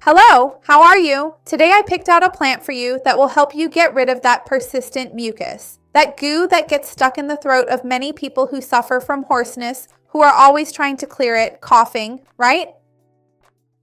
Hello, how are you? Today I picked out a plant for you that will help you get rid of that persistent mucus, that goo that gets stuck in the throat of many people who suffer from hoarseness, who are always trying to clear it, coughing, right?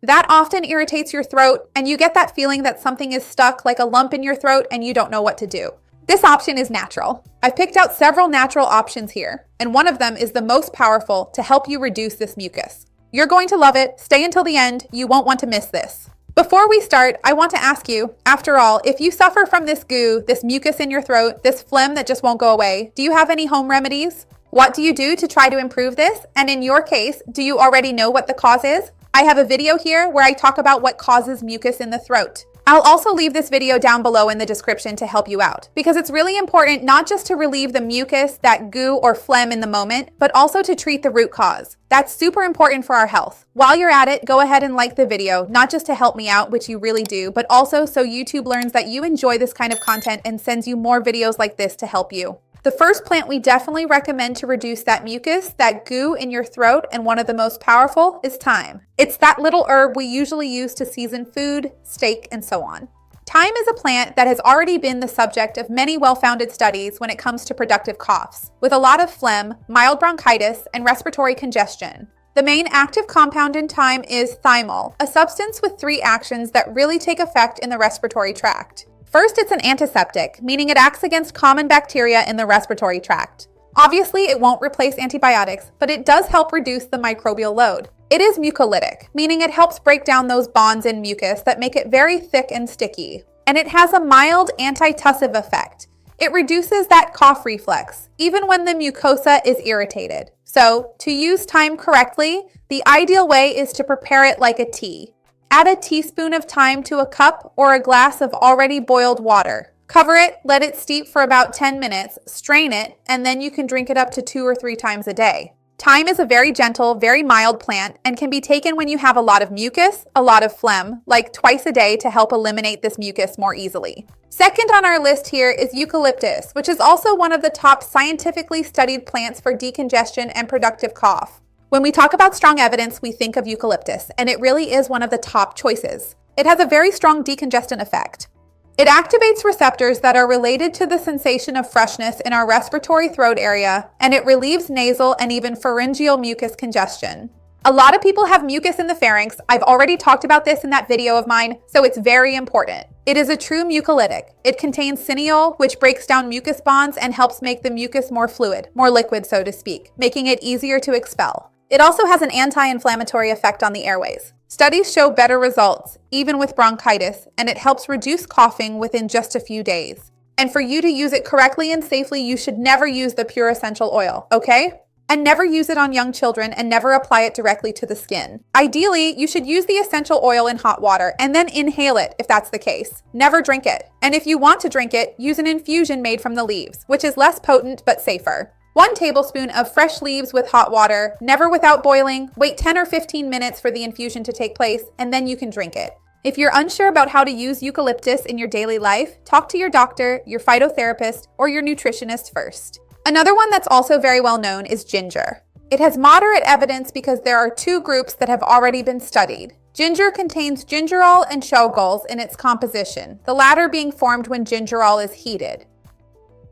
That often irritates your throat and you get that feeling that something is stuck like a lump in your throat and you don't know what to do. This option is natural. I've picked out several natural options here, and one of them is the most powerful to help you reduce this mucus. You're going to love it. Stay until the end. You won't want to miss this. Before we start, I want to ask you, after all, if you suffer from this goo, this mucus in your throat, this phlegm that just won't go away, do you have any home remedies? What do you do to try to improve this? And in your case, do you already know what the cause is? I have a video here where I talk about what causes mucus in the throat. I'll also leave this video down below in the description to help you out, because it's really important not just to relieve the mucus, that goo or phlegm in the moment, but also to treat the root cause. That's super important for our health. While you're at it, go ahead and like the video, not just to help me out, which you really do, but also so YouTube learns that you enjoy this kind of content and sends you more videos like this to help you. The first plant we definitely recommend to reduce that mucus, that goo in your throat, and one of the most powerful is thyme. It's that little herb we usually use to season food, steak, and so on. Thyme is a plant that has already been the subject of many well-founded studies when it comes to productive coughs, with a lot of phlegm, mild bronchitis, and respiratory congestion. The main active compound in thyme is thymol, a substance with 3 actions that really take effect in the respiratory tract. First, it's an antiseptic, meaning it acts against common bacteria in the respiratory tract. Obviously, it won't replace antibiotics, but it does help reduce the microbial load. It is mucolytic, meaning it helps break down those bonds in mucus that make it very thick and sticky. And it has a mild antitussive effect. It reduces that cough reflex, even when the mucosa is irritated. So, to use thyme correctly, the ideal way is to prepare it like a tea. Add a teaspoon of thyme to a cup or a glass of already boiled water. Cover it, let it steep for about 10 minutes, strain it, and then you can drink it up to 2 or 3 times a day. Thyme is a very gentle, very mild plant and can be taken when you have a lot of mucus, a lot of phlegm, like twice a day to help eliminate this mucus more easily. Second on our list here is eucalyptus, which is also one of the top scientifically studied plants for decongestion and productive cough. When we talk about strong evidence, we think of eucalyptus, and it really is one of the top choices. It has a very strong decongestant effect. It activates receptors that are related to the sensation of freshness in our respiratory throat area, and it relieves nasal and even pharyngeal mucus congestion. A lot of people have mucus in the pharynx. I've already talked about this in that video of mine, so it's very important. It is a true mucolytic. It contains cineol, which breaks down mucus bonds and helps make the mucus more fluid, more liquid, so to speak, making it easier to expel. It also has an anti-inflammatory effect on the airways. Studies show better results, even with bronchitis, and it helps reduce coughing within just a few days. And for you to use it correctly and safely, you should never use the pure essential oil, okay? And never use it on young children and never apply it directly to the skin. Ideally, you should use the essential oil in hot water and then inhale it if that's the case. Never drink it. And if you want to drink it, use an infusion made from the leaves, which is less potent but safer. 1 tablespoon of fresh leaves with hot water, never without boiling. Wait 10 or 15 minutes for the infusion to take place, and then you can drink it. If you're unsure about how to use eucalyptus in your daily life, talk to your doctor, your phytotherapist, or your nutritionist first. Another one that's also very well known is ginger. It has moderate evidence because there are 2 groups that have already been studied. Ginger contains gingerol and shogals in its composition, the latter being formed when gingerol is heated.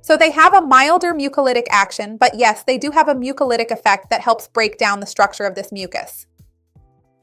So they have a milder mucolytic action, but yes, they do have a mucolytic effect that helps break down the structure of this mucus.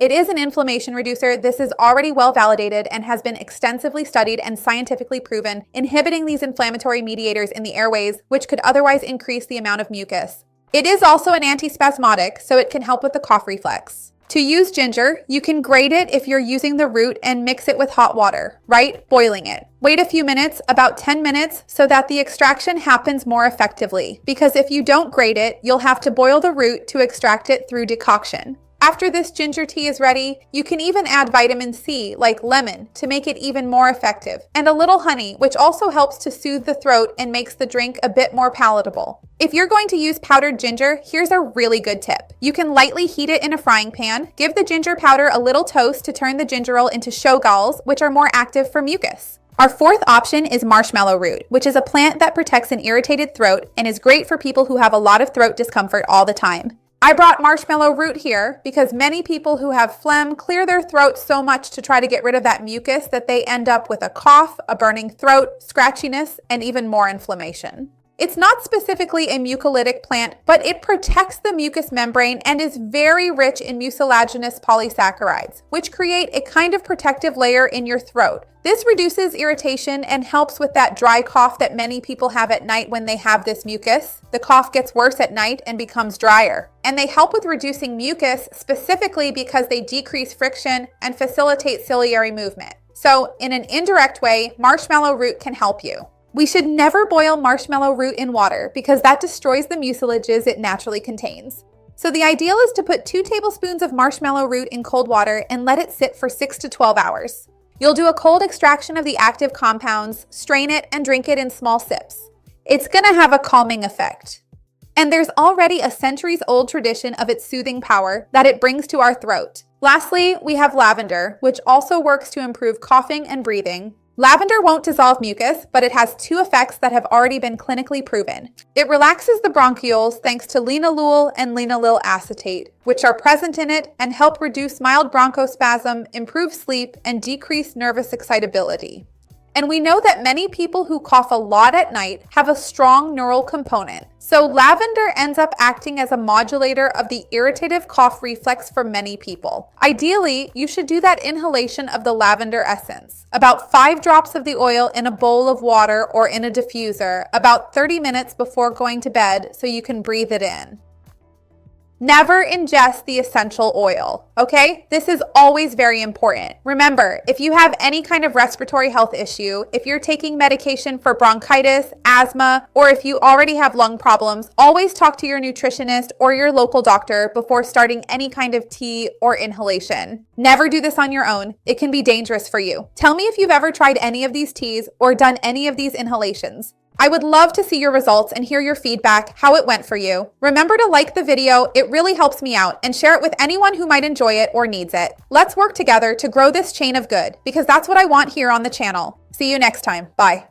It is an inflammation reducer. This is already well validated and has been extensively studied and scientifically proven, inhibiting these inflammatory mediators in the airways, which could otherwise increase the amount of mucus. It is also an antispasmodic, so it can help with the cough reflex. To use ginger, you can grate it if you're using the root and mix it with hot water, right? Boiling it. Wait a few minutes, about 10 minutes, so that the extraction happens more effectively. Because if you don't grate it, you'll have to boil the root to extract it through decoction. After this ginger tea is ready, you can even add vitamin C, like lemon, to make it even more effective, and a little honey, which also helps to soothe the throat and makes the drink a bit more palatable. If you're going to use powdered ginger, here's a really good tip. You can lightly heat it in a frying pan, give the ginger powder a little toast to turn the gingerol into shogals, which are more active for mucus. Our fourth option is marshmallow root, which is a plant that protects an irritated throat and is great for people who have a lot of throat discomfort all the time. I brought marshmallow root here because many people who have phlegm clear their throat so much to try to get rid of that mucus that they end up with a cough, a burning throat, scratchiness, and even more inflammation. It's not specifically a mucolytic plant, but it protects the mucous membrane and is very rich in mucilaginous polysaccharides, which create a kind of protective layer in your throat. This reduces irritation and helps with that dry cough that many people have at night when they have this mucus. The cough gets worse at night and becomes drier. And they help with reducing mucus specifically because they decrease friction and facilitate ciliary movement. So in an indirect way, marshmallow root can help you. We should never boil marshmallow root in water because that destroys the mucilages it naturally contains. So the ideal is to put 2 tablespoons of marshmallow root in cold water and let it sit for 6 to 12 hours. You'll do a cold extraction of the active compounds, strain it, and drink it in small sips. It's going to have a calming effect. And there's already a centuries-old tradition of its soothing power that it brings to our throat. Lastly, we have lavender, which also works to improve coughing and breathing. Lavender won't dissolve mucus, but it has 2 effects that have already been clinically proven. It relaxes the bronchioles thanks to linalool and linaloyl acetate, which are present in it and help reduce mild bronchospasm, improve sleep, and decrease nervous excitability. And we know that many people who cough a lot at night have a strong neural component. So lavender ends up acting as a modulator of the irritative cough reflex for many people. Ideally, you should do that inhalation of the lavender essence. About 5 drops of the oil in a bowl of water or in a diffuser, about 30 minutes before going to bed so you can breathe it in. Never ingest the essential oil, okay? This is always very important. Remember, if you have any kind of respiratory health issue, if you're taking medication for bronchitis, asthma, or if you already have lung problems, always talk to your nutritionist or your local doctor before starting any kind of tea or inhalation. Never do this on your own. It can be dangerous for you. Tell me if you've ever tried any of these teas or done any of these inhalations. I would love to see your results and hear your feedback, how it went for you. Remember to like the video, it really helps me out, and share it with anyone who might enjoy it or needs it. Let's work together to grow this chain of good, because that's what I want here on the channel. See you next time. Bye.